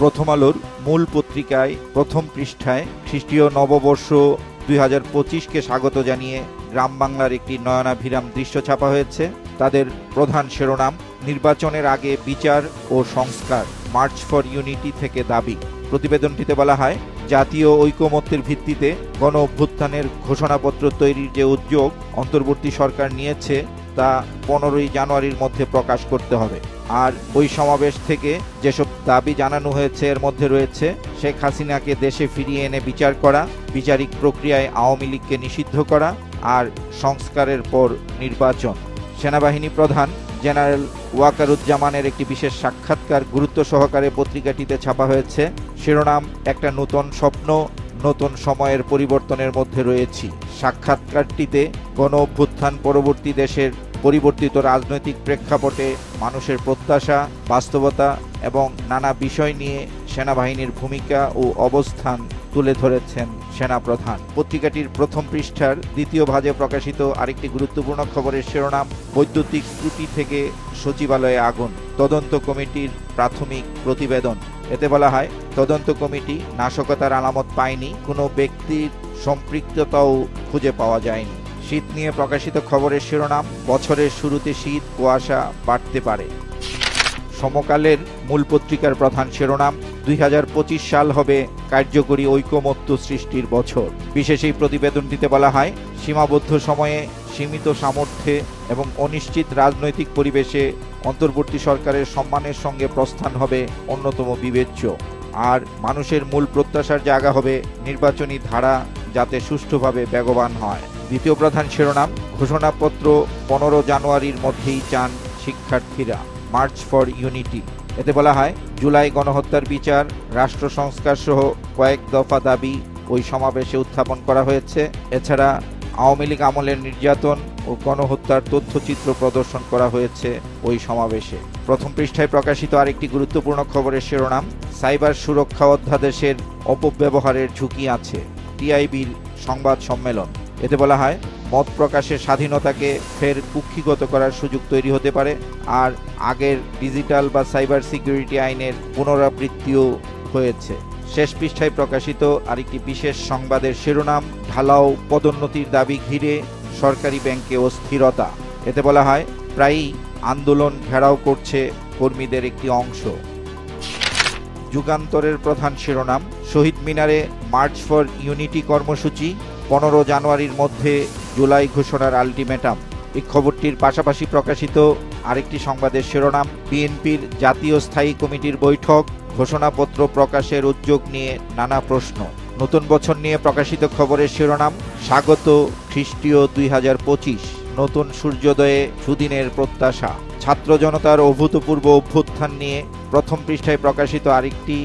প্রথম আলোর মূল পত্রিকায় প্রথম পৃষ্ঠায় খ্রিস্টীয় নববর্ষ 2025কে স্বাগত জানিয়ে গ্রাম বাংলার একটি নয়নাভিরাম দৃশ্য ছাপা হয়েছে। তাদের প্রধান শিরোনাম, নির্বাচনের আগে বিচার ও সংস্কার, মার্চ ফর ইউনিটি থেকে দাবি। প্রতিবেদনটিতে বলা হয়, জাতীয় ঐকমত্যের ভিত্তিতে গণ অভ্যুত্থানের ঘোষণাপত্র তৈরির যে উদ্যোগ অন্তর্বর্তী সরকার নিয়েছে তা 15ই জানুয়ারির মধ্যে প্রকাশ করতে হবে। আর ওই সমাবেশ থেকে যেসব দাবি জানানো হয়েছে এর মধ্যে রয়েছে শেখ হাসিনাকে দেশে ফিরিয়ে এনে বিচার করা, বিচারিক প্রক্রিয়ায় আওয়ামী লীগকে নিষিদ্ধ করা আর সংস্কারের পর নির্বাচন। সেনাবাহিনী প্রধান জেনারেল ওয়াকারুজ্জামানের একটি বিশেষ সাক্ষাৎকার গুরুত্ব সহকারে পত্রিকাটিতে ছাপা হয়েছে। শিরোনাম, একটা নতুন স্বপ্ন, নতুন সময়ের পরিবর্তনের মধ্যে রয়েছি। সাক্ষাৎকারটিতে গণ অভ্যুত্থান পরবর্তী দেশের পরিবর্তিত রাজনৈতিক প্রেক্ষাপটে মানুষের প্রত্যাশা, বাস্তবতা এবং নানা বিষয় নিয়ে সেনাবাহিনীর ভূমিকা ও অবস্থান তুলে ধরেছেন সেনাপ্রধান। পত্রিকাটির প্রথম পৃষ্ঠার দ্বিতীয় ভাগে প্রকাশিত আরেকটি গুরুত্বপূর্ণ খবরের শিরোনাম, বৈদ্যুতিক ত্রুটি থেকে সচিবালয়ে আগুন, তদন্ত কমিটির প্রাথমিক প্রতিবেদন। এতে বলা হয়, তদন্ত কমিটি নাশকতার আলামত পায়নি, কোনো ব্যক্তির সম্পৃক্ততাও খুঁজে পাওয়া যায়নি। শীত নিয়ে প্রকাশিত খবরের শিরোনাম, বছরের শুরুতে শীত, কুয়াশা বাড়তে পারে। সমকালের মূল পত্রিকার প্রধান শিরোনাম, 2025 সাল হবে কার্যকরী ঐকমত্য সৃষ্টির বছর। বিশেষ এই প্রতিবেদনটিতে বলা হয়, সীমাবদ্ধ সময়ে, সীমিত সামর্থ্যে এবং অনিশ্চিত রাজনৈতিক পরিবেশে অন্তর্বর্তী সরকারের সম্মানের সঙ্গে প্রস্থান হবে অন্যতম বিবেচ্য। আর মানুষের মূল প্রত্যাশার জায়গা হবে নির্বাচনী ধারা যাতে সুষ্ঠুভাবে বেগবান হয়। দ্বিতীয় প্রধান শিরোনাম, ঘোষণাপত্র 15 জানুয়ারির মধ্যেই চান শিক্ষার্থীরা, মার্চ ফর ইউনিটি। এতে বলা হয়, জুলাই গণহত্যার বিচার, রাষ্ট্র সংস্কার সহ কয়েক দফা দাবি ওই সমাবেশে উত্থাপন করা হয়েছে। এছাড়া আওয়ামী লীগ আমলের নির্যাতন ও গণহত্যার তথ্যচিত্র প্রদর্শন করা হয়েছে ওই সমাবেশে। প্রথম পৃষ্ঠায় প্রকাশিত আরেকটি গুরুত্বপূর্ণ খবরের শিরোনাম, সাইবার সুরক্ষা অধ্যাদেশের অপব্যবহারের ঝুঁকি আছে, টিআইবির সংবাদ সম্মেলন। এতে বলা হয়, মত প্রকাশের স্বাধীনতাকে ফের কুক্ষিগত করার সুযোগ তৈরি হতে পারে আর আগের ডিজিটাল বা সাইবার সিকিউরিটি আইনের পুনরাবৃত্তিও হয়েছে। শেষ পৃষ্ঠায় প্রকাশিত আরেকটি বিশেষ সংবাদের শিরোনাম, ঢালাও পদোন্নতির দাবি ঘিরে সরকারি ব্যাংকে অস্থিরতা। এতে বলা হয়, প্রায়ই আন্দোলন ঘেরাও করছে কর্মীদের একটি অংশ। যুগান্তরের প্রধান শিরোনাম, শহীদ মিনারে মার্চ ফর ইউনিটি কর্মসূচি, 15 জানুয়ারির মধ্যে জুলাই ঘোষণার আলটিমেটাম। এই খবরটির পাশাপাশি প্রকাশিত আরেকটি সংবাদের শিরোনাম, বিএনপির জাতীয় স্থায়ী কমিটির বৈঠক, ঘোষণাপত্র প্রকাশের উদ্যোগ নিয়ে নানা প্রশ্ন। নতুন বছর নিয়ে প্রকাশিত খবরের শিরোনাম, স্বাগত খ্রিস্টীয় 2025, নতুন সূর্যোদয়ে সুদিনের প্রত্যাশা। ছাত্র জনতার অভূতপূর্ব অভ্যুত্থান নিয়ে প্রথম পৃষ্ঠায় প্রকাশিত আরেকটি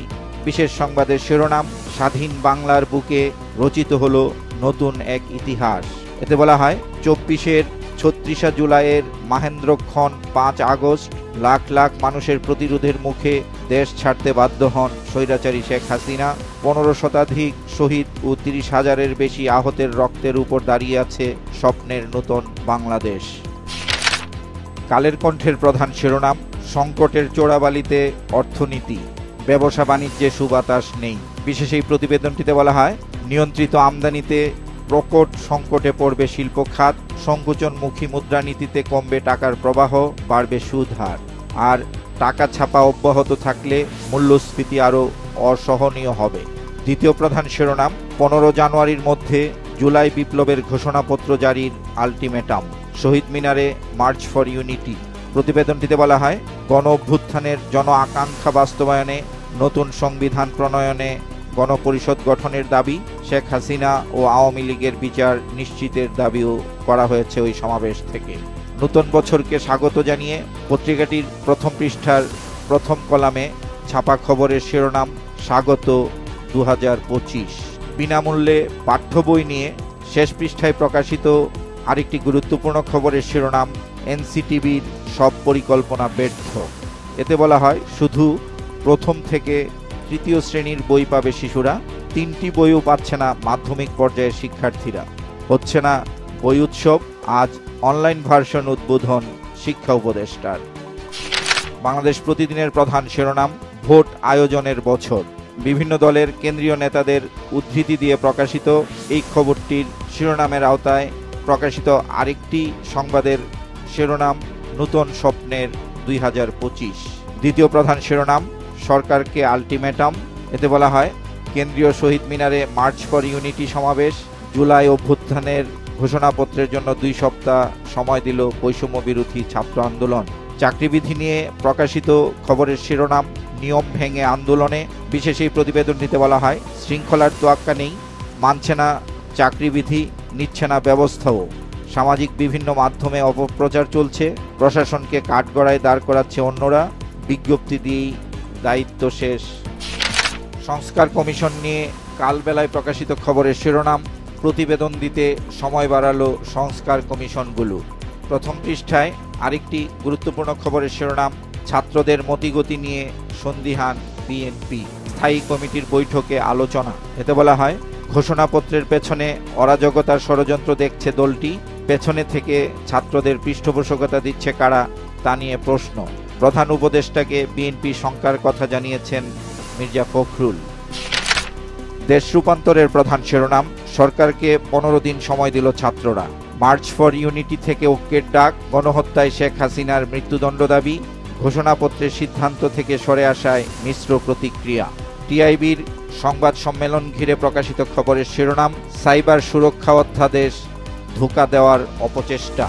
বিশেষ সংবাদের শিরোনাম, স্বাধীন বাংলার বুকে রচিত হলো নতুন এক ইতিহাস। এতে বলা হয়, 24-এর 36 জুলাইয়ের মাহেন্দ্রক্ষণ 5 আগস্ট লাখ লাখ মানুষের প্রতিরোধের মুখে দেশ ছাড়তে বাধ্য হন স্বৈরাচারী শেখ হাসিনা। 15 শতাধিক শহীদ ও 30,000-এর বেশি আহতের রক্তের উপর দাঁড়িয়ে আছে স্বপ্নের নতুন বাংলাদেশ। কালের কণ্ঠের প্রধান শিরোনাম, সংকটের চোরাবালিতে অর্থনীতি, ব্যবসা বাণিজ্যে সুবাতাস নেই। বিশেষ এই প্রতিবেদনটিতে বলা হয়, নিয়ন্ত্রিত আমদানিতে প্রকট সংকটে পড়বে শিল্প খাত, সংকোচনমুখী মুদ্রানীতিতে কমবে টাকার প্রবাহ, বাড়বে সুদ হার। আর টাকা ছাপা অব্যাহত থাকলে মূল্যস্ফীতি আরও অসহনীয় হবে। দ্বিতীয় প্রধান শিরোনাম, 15 জানুয়ারির মধ্যে জুলাই বিপ্লবের ঘোষণাপত্র জারির আলটিমেটাম, শহীদ মিনারে মার্চ ফর ইউনিটি। প্রতিবেদনটিতে বলা হয়, গণ অভ্যুত্থানের জন আকাঙ্ক্ষা বাস্তবায়নে, নতুন সংবিধান প্রণয়নে, গণপরিষদ গঠনের দাবি, শেখ হাসিনা ও আওয়ামী লীগের বিচার নিশ্চিতের দাবিও করা হয়েছে ওই সমাবেশ থেকে। নতুন বছরকে স্বাগত জানিয়ে পত্রিকাটির প্রথম পৃষ্ঠার প্রথম কলামে ছাপা খবরের শিরোনাম, স্বাগত 2025। বিনামূল্যে পাঠ্য বই নিয়ে শেষ পৃষ্ঠায় প্রকাশিত আরেকটি গুরুত্বপূর্ণ খবরের শিরোনাম, এনসিটিবির সব পরিকল্পনা ব্যর্থ। এতে বলা হয়, শুধু প্রথম থেকে তৃতীয় শ্রেণীর বই পাবে শিশুরা, 3টি বইও পাচ্ছে না মাধ্যমিক পর্যায়ের শিক্ষার্থীরা। হচ্ছে না বই উৎসব, আজ অনলাইন ভার্সন উদ্বোধন শিক্ষা উপদেষ্টার। বাংলাদেশ প্রতিদিনের প্রধান শিরোনাম, ভোট আয়োজনের বছর। বিভিন্ন দলের কেন্দ্রীয় নেতাদের উদ্ধৃতি দিয়ে প্রকাশিত এই খবরটির শিরোনামের আওতায় প্রকাশিত আরেকটি সংবাদের শিরোনাম নূতন স্বপ্নের 2025। দ্বিতীয় প্রধান শিরোনাম সরকারকে আলটিমেটাম। এতে বলা হয়, কেন্দ্রীয় শহীদ মিনারে মার্চ ফর ইউনিটি সমাবেশ, জুলাই অভ্যুত্থানের ঘোষণাপত্রের জন্য 2 সপ্তাহ সময় দিল বৈষম্য বিরোধী ছাত্র আন্দোলন। চাকরিবিধি নিয়ে প্রকাশিত খবরের শিরোনাম নিয়ম ভেঙে আন্দোলনে। বিশেষ এই প্রতিবেদনটিতে বলা হয়, শৃঙ্খলার তোয়াক্কা নেই, মানছে না চাকরিবিধি, নিচ্ছে না ব্যবস্থাও। সামাজিক বিভিন্ন মাধ্যমে অপপ্রচার চলছে, প্রশাসনকে কাঠগড়ায় দাঁড় করাচ্ছে অন্যরা, বিজ্ঞপ্তি দিয়েই দায়িত্ব শেষ। সংস্কার কমিশন নিয়ে কালবেলায় প্রকাশিত খবরের শিরোনাম প্রতিবেদন দিতে সময় বাড়ালো সংস্কার কমিশনগুলো। প্রথম পৃষ্ঠায় আরেকটি গুরুত্বপূর্ণ খবরের শিরোনাম ছাত্রদের মতিগতি নিয়ে সন্দিহান বিএনপি, স্থায়ী কমিটির বৈঠকে আলোচনা। এতে বলা হয়, ঘোষণাপত্রের পেছনে অরাজকতার ষড়যন্ত্র দেখছে দলটি, পেছনে থেকে ছাত্রদের পৃষ্ঠপোষকতা দিচ্ছে কারা তা নিয়ে প্রশ্ন। প্রধান উপদেষ্টাকে বিএনপি শঙ্কার কথা জানিয়েছেন মির্জা ফখরুল। দেশ রূপান্তরের প্রধান শিরোনাম সরকারকে 15 দিন সময় দিল ছাত্ররা, মার্চ ফর ইউনিটি থেকে ঐক্যের ডাক, গণহত্যায় শেখ হাসিনার মৃত্যুদণ্ড দাবি, ঘোষণাপত্রের সিদ্ধান্ত থেকে সরে আসায় মিশ্র প্রতিক্রিয়া। টিআইবির সংবাদ সম্মেলন ঘিরে প্রকাশিত খবরের শিরোনাম সাইবার সুরক্ষা অধ্যাদেশ ধোঁকা দেওয়ার অপচেষ্টা।